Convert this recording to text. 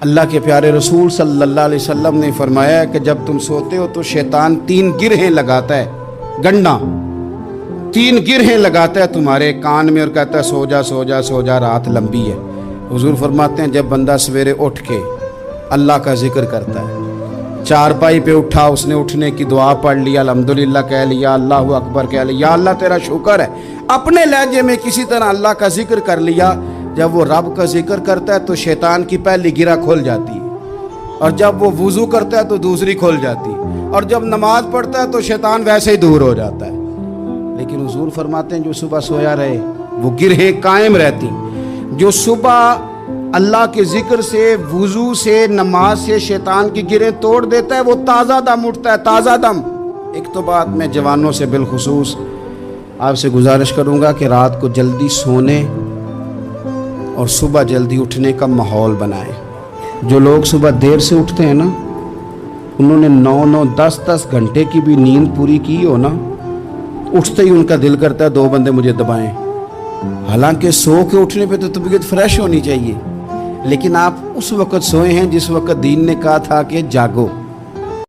اللہ کے پیارے رسول صلی اللہ علیہ وسلم نے فرمایا ہے کہ جب تم سوتے ہو تو شیطان 3 گرہیں لگاتا ہے، گنڈا 3 گرہیں لگاتا ہے تمہارے کان میں اور کہتا ہے سو جا سو جا سو جا، رات لمبی ہے۔ حضور فرماتے ہیں جب بندہ سویرے اٹھ کے اللہ کا ذکر کرتا ہے، چارپائی پہ اٹھا، اس نے اٹھنے کی دعا پڑھ لیا، الحمدللہ کہہ لیا، اللہ اکبر کہہ لیا، یا اللہ تیرا شکر ہے، اپنے لہجے میں کسی طرح اللہ کا ذکر کر لیا، جب وہ رب کا ذکر کرتا ہے تو شیطان کی پہلی گرہ کھل جاتی ہے، اور جب وہ وضو کرتا ہے تو دوسری کھل جاتی ہے، اور جب نماز پڑھتا ہے تو شیطان ویسے ہی دور ہو جاتا ہے۔ لیکن حضور فرماتے ہیں جو صبح سویا رہے وہ گرہیں قائم رہتی، جو صبح اللہ کے ذکر سے، وضو سے، نماز سے شیطان کی گرہیں توڑ دیتا ہے، وہ تازہ دم اٹھتا ہے، تازہ دم۔ ایک تو بات میں جوانوں سے بالخصوص آپ سے گزارش کروں گا کہ رات کو جلدی سونے اور صبح جلدی اٹھنے کا ماحول بنائیں۔ جو لوگ صبح دیر سے اٹھتے ہیں نا، انہوں نے 9 10 گھنٹے کی بھی نیند پوری کی ہو نا، اٹھتے ہی ان کا دل کرتا ہے 2 بندے مجھے دبائیں۔ حالانکہ سو کے اٹھنے پہ تو طبیعت فریش ہونی چاہیے، لیکن آپ اس وقت سوئے ہیں جس وقت دین نے کہا تھا کہ جاگو۔